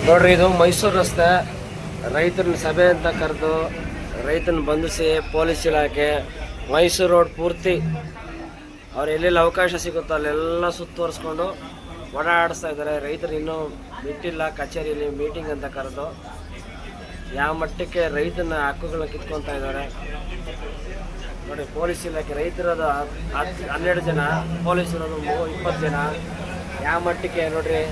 ನೋಡ್ರಿ, ಇದು ಮೈಸೂರು ರಸ್ತೆ ರೈತರ ಸಭೆ ಅಂತ ಕರೆದು ರೈತನ ಬಂಧಿಸಿ ಪೊಲೀಸ್ ಇಲಾಖೆ ಮೈಸೂರು ರೋಡ್ ಪೂರ್ತಿ ಅವ್ರು ಎಲ್ಲೆಲ್ಲಿ ಅವಕಾಶ ಸಿಗುತ್ತೋ ಅಲ್ಲೆಲ್ಲ ಸುತ್ತುವರಿಸ್ಕೊಂಡು ಓಡಾಡಿಸ್ತಾ ಇದ್ದಾರೆ. ರೈತರು ಇನ್ನೂ ಬಿಟ್ಟಿಲ್ಲ. ಕಚೇರಿಯಲ್ಲಿ ಮೀಟಿಂಗ್ ಅಂತ ಕರೆದು ಯಾವ ಮಟ್ಟಕ್ಕೆ ರೈತನ ಹಕ್ಕುಗಳನ್ನ ಕಿತ್ಕೊತಾ ಇದ್ದಾರೆ ನೋಡಿ. ಪೊಲೀಸ್ ಇಲಾಖೆ ರೈತರದು 12 ಜನ, ಪೊಲೀಸರದು 20 ಜನ. ಯಾವ ಮಟ್ಟಕ್ಕೆ ನೋಡ್ರಿ.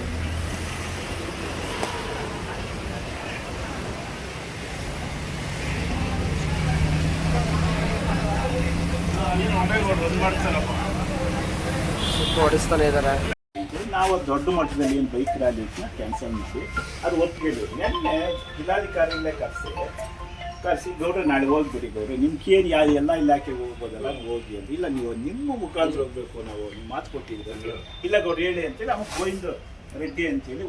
ಸುತ್ತು ಹೊಡಿಸ್ತಾನೆ ಇದ್ದಾರೆ. ನಾವು ದೊಡ್ಡ ಮಟ್ಟದಲ್ಲಿ ಏನು ಬೈಕ್ ರ್ಯಾಲಿನ ಕ್ಯಾನ್ಸಲ್ ಮಾಡಿ ಅದು ಒಪ್ಪಿಗೆ ನಿನ್ನೆ ಜಿಲ್ಲಾಧಿಕಾರಿಗಳೇ ಕರೆಸಿ ಗೌಡ್ರೆ ನಾಳೆ ಹೋಗ್ಬಿಡಿ ಗೌಡ್ರೆ, ನಿಮ್ಗೇನು ಎಲ್ಲ ಇಲಾಖೆಗೆ ಹೋಗ್ಬೋದಲ್ಲ ಹೋಗಿ ಅಂತ. ಇಲ್ಲ ನೀವು ನಿಮ್ಮ ಮುಖಾಂತರ ಹೋಗ್ಬೇಕು, ನಾವು ನಿಮ್ಮ ಮಾತು ಕೊಟ್ಟಿದ್ದೀವಿ. ಇಲ್ಲ ಗೌಡ್ರು ಹೇಳಿ ಅಂತೇಳಿ ಅವ್ನು ಗೋವಿಂದ ರೆಡ್ಡಿ ಅಂತೇಳಿ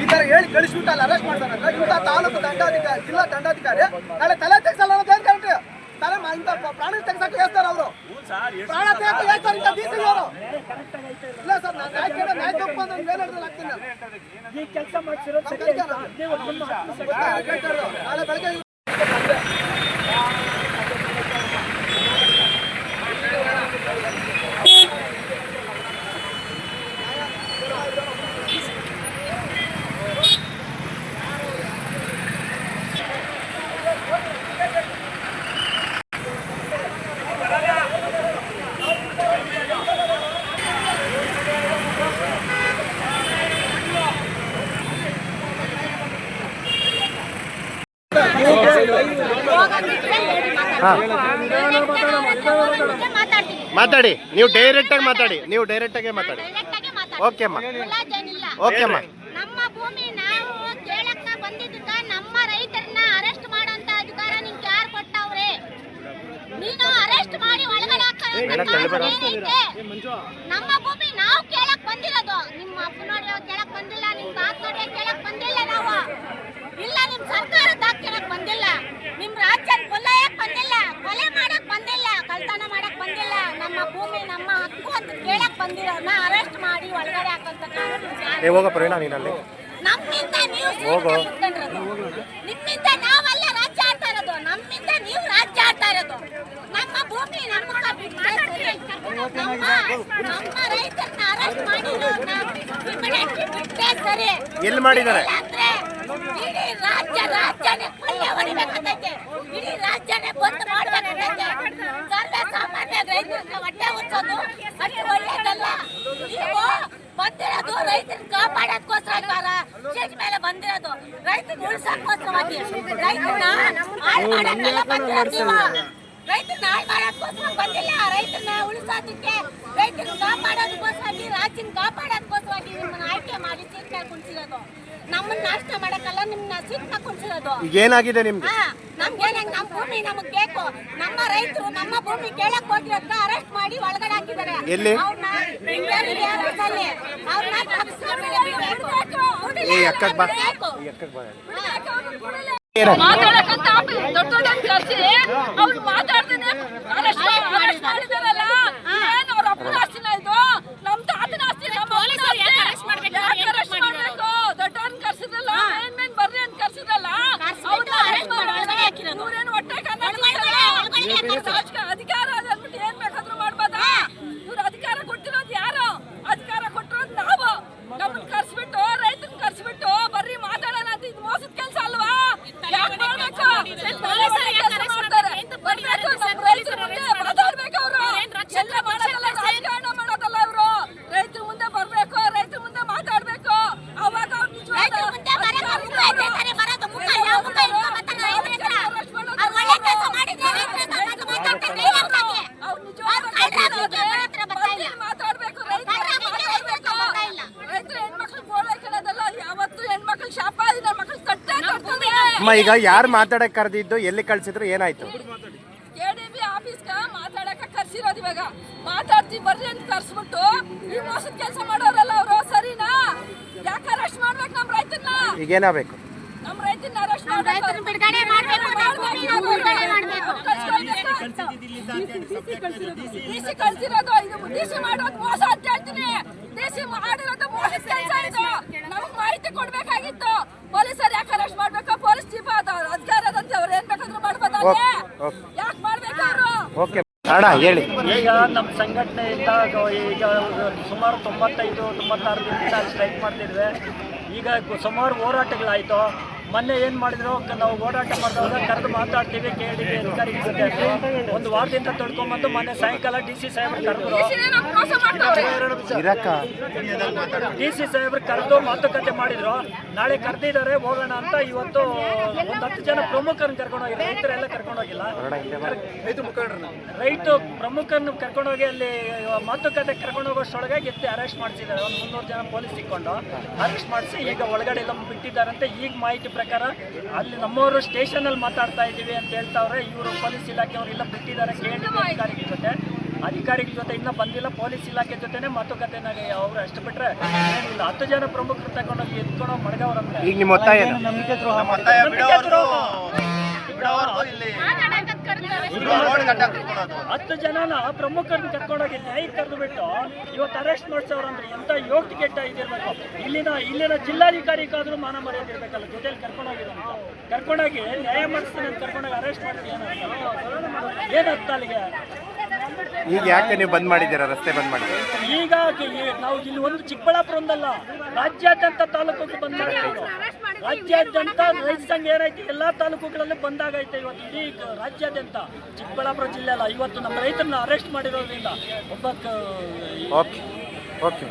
ಈ ತರ ಹೇಳಿ ಕಳಿಸ್ಬಿಟ್ಟು ಅಲ್ಲಿ ಅರೆಸ್ಟ್ ಮಾಡ್ತಾರಲ್ಲ, ಇಂಥ ತಾಲೂಕು ದಂಡಾಧಿಕಾರಿ, ಜಿಲ್ಲಾ ದಂಡಾಧಿಕಾರಿ ನಾಳೆ ತಲೆ ತೆಗ್ಸಲ್ಲ ಅನ್ನೋದು ತಲೆ ಇಂಥ ಪ್ರಾಣ ತೆಗ್ಸಕ್ಕೆ ಹೇಳ್ತಾರೆ ಅವರು. ಪ್ರಾಣ ತೆಗೆದು ಹೇಳ್ತಾರೆ ಇಂಥ ಡಿ ಸಿ ಅವರು. ಇಲ್ಲ ಸರ್, ನಾನು ನ್ಯಾಯ ತಪ್ಪು ಅಂದ್ರೆ ಮೇಲಿಡ್ರಲ್ಲಿ ಆಗ್ತೀನಿ. ಈ ಕೆಲಸ ಮಾಡ್ತಿರೋ ನಾಳೆ ಬೆಳಗ್ಗೆ ಮಾತಾಡಿ, ನೀವು ಡೈರೆಕ್ಟಾಗಿ ಮಾತಾಡಿ, ಓಕೆ ಅಮ್ಮ, ಓಕೆ ಅಮ್ಮ. ನಮ್ಮ ಭೂಮಿ ನಾವು ಕೇಳಕ್ಕ ಬಂದಿದ್ದಕ್ಕ ನಮ್ಮ ರೈತರನ್ನ ಅರೆಸ್ಟ್ ಮಾಡೋಂತ ಅಧಿಕಾರ ನಿಮ್ಗೆ ಯಾರು ಕೊಟ್ಟವ್ರೆ? ನೀನು ಅರೆಸ್ಟ್ ಮಾಡಿ ಒಳಗಡೆ ನಮ್ಮ ಭೂಮಿ ನಾವು ಕೇಳಕ್ ಬಂದಿರೋದು. ನಿಮ್ಮ ಅಪ್ಪ ನೋಡಿ ಕೇಳಕ್ ಬಂದಿಲ್ಲ, ನಿಮ್ ತಾತ ನೋಡಿ ಕೇಳಕ್ ಬಂದಿಲ್ಲ, ನಾವು ಇಲ್ಲ ನಿಮ್ ಸರ್ಕಾರದ ಕೇಳಕ್ ಬಂದಿಲ್ಲ, ನಿಮ್ ರಾಜ್ಯದ ಕೊಲ್ಲಯಕ್ ಬಂದಿಲ್ಲ, ಕೊಲೆ ಮಾಡಕ್ ಬಂದಿಲ್ಲ, ಕಳ್ತನ ಮಾಡಕ್ ಬಂದಿಲ್ಲ. ನಮ್ಮ ಭೂಮಿ ನಮ್ಮ ಹಕ್ಕು ಅಂತ ಕೇಳಕ್ ಬಂದಿರೋನ್ನ ಅರೆಸ್ಟ್ ಮಾಡಿ ಒಳಗಡೆ ಹಾಕಂತ ನಮ್ಮಿಂದ ನೀವು ನಿಮ್ಮಿಂದ ನಾವಲ್ಲ ರಾಜ್ಯ ಆಡ್ತಾ ಇರೋದು, ನಮ್ಮಿಂದ ನೀವು ರಾಜ್ಯ ಆಡ್ತಾ ಇರೋದು. ನಮ್ಮ ಭೂಮಿ ನಮ್ಮ ರೈತರನ್ನ ಅರೆಸ್ಟ್ ಮಾಡಿರೋರ್ನ ಬಿಟ್ಟೇ ಸರಿ. ಎಲ್ಲಿ ಮಾಡಿದ್ದಾರೆ? ಇಡೀ ರಾಜ್ಯನೇ ಕೊಲ್ಲೆ ಹೊಡಿಬೇಕಂತೈತೆ, ಇಡೀ ರಾಜ್ಯನೇ ಬಂದ್ ಮಾಡ್ಬೇಕಂತೈತೆ. ಸರ್ವೇ ಸಾಮಾನ್ಯ ರೈತರನ್ನ ಹೊಟ್ಟೆ ಉಚ್ಚೋದು ಅಷ್ಟು ಒಳ್ಳೇದಲ್ಲ. ನೀವು ಬಂದಿರೋದು ರೈತರನ್ನ ಕಾಪಾಡೋದಕ್ಕೋಸ್ಕರ ಸ್ಟೇಜ್ ಮೇಲೆ ಬಂದಿರೋದು, ರೈತನ ಉಳಿಸೋಕ್ಕೋಸ್ಕರವಾಗಿ. ರೈತನ ಹಾಳು ಮಾಡೋಕ್ಕೆಲ್ಲ ಬಂದಿರೋದು ನೀವು. ರೈತನ ಹಾಳು ಮಾಡೋದಕ್ಕೋಸ್ಕರ ಬಂದಿಲ್ಲ, ರೈತನ ಉಳಿಸೋದಕ್ಕೆ, ರೈತನ ಕಾಪಾಡೋದಕ್ಕೋಸ್ಕರವಾಗಿ, ರಾಜ್ಯನ ಕಾಪಾಡೋದಕ್ಕೋಸ್ಕರವಾಗಿ ನಿಮ್ಮನ್ನ ಆಯ್ಕೆ ಮಾಡಿ ಸೀಟ್ ಮೇಲೆ ಕುಣಿಸಿರೋದು. ನಮ್ಮನ್ನ ನಾಷ್ಟ ಮಾಡಕ್ಕಲ್ಲ, ನಿಮ್ಮನ್ನ ಸೀಟ್ ಮೇಲೆ ಕುಣಿಸಿರೋದು. ಏನಾಗಿದೆ ನಿಮ್ಗೆ? ನಮ್ಗೆ ನಮ್ಮ ಭೂಮಿ ನಮಗ್ ಬೇಕು. ನಮ್ಮ ರೈತರು ನಮ್ಮ ಭೂಮಿ ಕೇಳಕ್ ಹೋಗಿರೋದನ್ನ ಅರೆಸ್ಟ್ ಮಾಡಿ ಒಳಗಡೆ ಹಾಕಿದ್ದಾರೆ. ಎಲ್ಲಿ? ಮಾತಾಡಕಂತ ದೊಡ್ಡ ಕರ್ಸಿ ಅವ್ರು ಮಾತಾಡ್ತಾನೆ ಅರೆಸ್ಟ್ ಮಾಡಿದಾರಲ್ಲ. ಏನ್ ಅವ್ರ ಅಪ್ಪನ ಆಸ್ತಿನ ಇದು? ನಮ್ ತಾತನ ಆಸ್ತಿ ಅರೆಸ್ಟ್ ಮಾಡ್ಬೇಕು. ದೊಡ್ಡವ್ರನ್ನ ಕರ್ಸಿದ್ರಲ್ಲ, ಮೇನ್ ಬರ್ರಿ ಅಂತ ಕರ್ಸಿದ್ರಲ್ಲ, ಇವ್ರೇನು ಹೊಟ್ಟೆ ಅಧಿಕಾರ ಅದ್ಬಿಟ್ಟು ಏನ್ ಬೇಕಾದ್ರೂ ಮಾಡ್ಬೋದಾ? ಇವ್ರು ಅಧಿಕಾರ ಕೊಟ್ಟಿರೋದು ಯಾರು? ಅಧಿಕಾರ ಕೊಟ್ಟಿರೋದು ನಾವು. ನಮ್ಮನ್ನ ಕರ್ಸ್ಬಿಟ್ಟು ರೈತನ ಕರ್ಸ್ಬಿಟ್ಟು ಬರ್ರಿ ಮಾತಾಡೋಣ ಅಂತ ಇದು ಮೋಸದ ಕೆಲಸ ಅಲ್ವಾ? ಯಾಕೆ ಮಾಡ್ಬೇಕು? ಬರ್ಬೇಕು ನಮ್ಮ ರೈತರ ಮುಂದೆ ಮಾತಾಡ್ಬೇಕು. ಅವರು ಎಲ್ಲ ಮಾಡೋದಲ್ಲ, ರಾಜಕಾರಣ ಮಾಡೋದಲ್ಲ. ಅವರು ರೈತರ ಮುಂದೆ ಬರ್ಬೇಕು, ರೈತರ ಮುಂದೆ ಮಾತಾಡ್ಬೇಕು. ಅವಾಗ ಅವ್ರು ನಿಜವಾದ ಮಾತಾಡ್ಬೇಕು. ರೈತರ ಹೆಣ್ಮಕ್ಳು ಗೋಳೆ ಕೇಳೋದಲ್ಲ. ಯಾವತ್ತು ಹೆಣ್ಮಕ್ಳು ಶಾಪ ಇದೆ, ಮಕ್ಳು ಕಟ್ಟೆ ಕಟ್ತದೆ. ಅಮ್ಮ, ಈಗ ಯಾರು ಮಾತಾಡಕ್ ಕರೆದಿದ್ದು, ಎಲ್ಲಿ ಕಳ್ಸಿದ್ರು, ಏನಾಯ್ತು? KDB ಆಫೀಸ್ಗ ಮಾತಾಡಕ ಕರ್ಸಿರೋದು. ಇವಾಗ ಮಾತಾಡ್ತೀವಿ ಬರ್ರಿ ಅಂತ ಕರ್ಸ್ಬಿಟ್ಟು ಈ ಮೋಸದ ಕೆಲಸ ಮಾಡೋರಲ್ಲ ಅವರು. ಸರಿನಾ? ಯಾಕೆ ಅರೆಸ್ಟ್ ಮಾಡ್ಬೇಕು ನಮ್ಮ ರೈತನ್ನ? ಈಗ ಏನಾಗಬೇಕು? ನಮ್ಮ ರೈತನ್ನ ಅರೆಸ್ಟ್ ಮಾಡ್ಬೇಕು, ಬಿಡುಗಡೆ ಮಾಡ್ಬೇಕು, ಡಿಸಿ ಕಳ್ಸಿರೋದು. ಇದು ಡಿಸಿ ಮಾಡೋದು ಮೋಸ ಅಂತ ಹೇಳ್ತೀನಿ. ಡಿಸಿ ಮಾಡಿರೋದು ಮೋಸದ ಕೆಲಸ. ಇದು ನಮಗ್ ಮಾಹಿತಿ ಕೊಡ್ಬೇಕಾಗಿತ್ತು. ಪೊಲೀಸರು ಯಾಕೆ ಅರೆಸ್ಟ್ ಮಾಡ್ಬೇಕು? ಪೊಲೀಸ್ ಚೀಫ್ ಅಧಿಕಾರದಂತೆ ಅವ್ರು ಏನ್ ಬೇಕಾದ್ರೂ ಮಾಡ್ಬೋದಲ್ಲ. ಯಾಕೆ ಮಾಡ್ಬೇಕು ಅವರು? ಓಕೆ ಅಣ್ಣ ಹೇಳಿ. ಈಗ ನಮ್ಮ ಸಂಘಟನೆಯಿಂದ ಈಗ ಸುಮಾರು 95-96 ದಿನದಿಂದ ಸ್ಟ್ರೈಕ್ ಮಾಡ್ತಿದ್ವಿ. ಈಗ ಸುಮಾರು ಹೋರಾಟಗಳಾಯಿತು. ಮೊನ್ನೆ ಏನು ಮಾಡಿದ್ರು, ನಾವು ಓಡಾಟ ಮಾಡಿದಾಗ ಕರೆದು ಮಾತಾಡ್ತೀವಿ KDB ಅಧಿಕಾರಿಗಳ ಜೊತೆ. ಒಂದು ವಾರದಿಂದ ತೊಡ್ಕೊಂಬಂದು ಮೊನ್ನೆ ಸಾಯಂಕಾಲ DC ಸಾಹೇಬ್ರು ಕರೆದ್ರು. DC ಸಾಹೇಬ್ರು ಕರೆದು ಮಾತುಕತೆ ಮಾಡಿದ್ರು. ನಾಳೆ ಕರೆದಿದ್ದಾರೆ, ಹೋಗೋಣ ಅಂತ. ಇವತ್ತು ಒಂದು 10 ಜನ ಪ್ರಮುಖರನ್ನ ಕರ್ಕೊಂಡೋಗಿಲ್ಲ, ರೈತರೆಲ್ಲ ಕರ್ಕೊಂಡೋಗಿಲ್ಲ. ರೈತ ಪ್ರಮುಖರನ್ನು ಕರ್ಕೊಂಡೋಗಿ ಅಲ್ಲಿ ಮಾತುಕತೆ ಕರ್ಕೊಂಡೋಗೋಷ್ಟೊಳಗೆ ಎತ್ತಿ ಅರೆಸ್ಟ್ ಮಾಡಿಸಿದ್ದಾರೆ. ಒಂದು 300 ಜನ ಪೊಲೀಸ್ ಸಿಕ್ಕೊಂಡು ಅರೆಸ್ಟ್ ಮಾಡಿಸಿ ಈಗ ಒಳಗಡೆ ಎಲ್ಲ ಬಿಟ್ಟಿದ್ದಾರಂತೆ. ಈಗ ಮಾಹಿತಿ ಪ್ರಕಾರ ಅಲ್ಲಿ ನಮ್ಮವರು ಸ್ಟೇಷನಲ್ಲಿ ಮಾತಾಡ್ತಾ ಇದ್ದೀವಿ ಅಂತ ಹೇಳ್ತಾವ್ರೆ. ಇವರು ಪೊಲೀಸ್ ಇಲಾಖೆಯವರೆಲ್ಲ ಬಿಟ್ಟಿದ್ದಾರೆ KDB ಅಧಿಕಾರಿಗಳ ಜೊತೆ ಇನ್ನೂ ಬಂದಿಲ್ಲ. ಪೊಲೀಸ್ ಇಲಾಖೆ ಜೊತೆನೇ ಮಾತುಕತೆನಾಗೆ ಅವರು ಅಷ್ಟು ಬಿಟ್ರೆ ಏನಿಲ್ಲ. 10 ಜನ ಪ್ರಮುಖರು ತಗೊಂಡೋಗಿ ಎತ್ಕೊಂಡೋಗಿ ಮಡಗವ್ರಂದ್ರೆ ಈಗ ನಿಮ್ಮ ಒತ್ತಾಯ ಏನು? ನಂಬಿಕೆ ದ್ರೋಹ 10 ಜನನ ಪ್ರಮುಖರನ್ನ ಕರ್ಕೊಂಡೋಗಿ ನ್ಯಾಯ ಕರೆದು ಬಿಟ್ಟು ಇವತ್ತು ಅರೆಸ್ಟ್ ಮಾಡ್ಸವ್ರಂದ್ರೆ ಎಂತ ಯೋಗ್ಯ ಕೆಟ್ಟ ಇದಿರ್ಬೇಕು. ಇಲ್ಲಿನ ಜಿಲ್ಲಾಧಿಕಾರಿಗಾದ್ರೂ ಮಾನ ಮರ್ಯಾದಿರ್ಬೇಕಲ್ಲ. ಜೊತೆಲಿ ಕರ್ಕೊಂಡೋಗಿ ನ್ಯಾಯ ಮಾಡಿಸ್ತಾನೆ ಅಂತ ಕರ್ಕೊಂಡೋಗಿ ಅರೆಸ್ಟ್ ಮಾಡ್ತೀನಿ ಏನರ್ಥ ಅಲ್ಲಿಗೆ? ಈಗ ಯಾಕೆ ನೀವು ಬಂದ್ ಮಾಡಿದ್ದೀರಾ, ರಸ್ತೆ ಬಂದ್ ಮಾಡಿದ್ದೀರಾ? ಈಗ ನಾವು ಇಲ್ಲಿ ಒಂದು ಚಿಕ್ಕಬಳ್ಳಾಪುರ ಒಂದಲ್ಲ, ರಾಜ್ಯಾದ್ಯಂತ ತಾಲೂಕಿಗೆ ಬಂದ್ ಮಾಡಿದ್ರು. ರಾಜ್ಯಾದ್ಯಂತ ರೈತ ಸಂಘ ಏನೈತಿ ಎಲ್ಲಾ ತಾಲೂಕುಗಳಲ್ಲಿ ಬಂದಾಗೈತೆ. ಇವತ್ತು ಇಡೀ ರಾಜ್ಯಾದ್ಯಂತ, ಚಿಕ್ಕಬಳ್ಳಾಪುರ ಜಿಲ್ಲೆ ಅಲ್ಲ, ಇವತ್ತು ನಮ್ಮ ರೈತರನ್ನ ಅರೆಸ್ಟ್ ಮಾಡಿರೋದ್ರಿಂದ ಒಬ್ಬ ಓಕೆ ಓಕೆ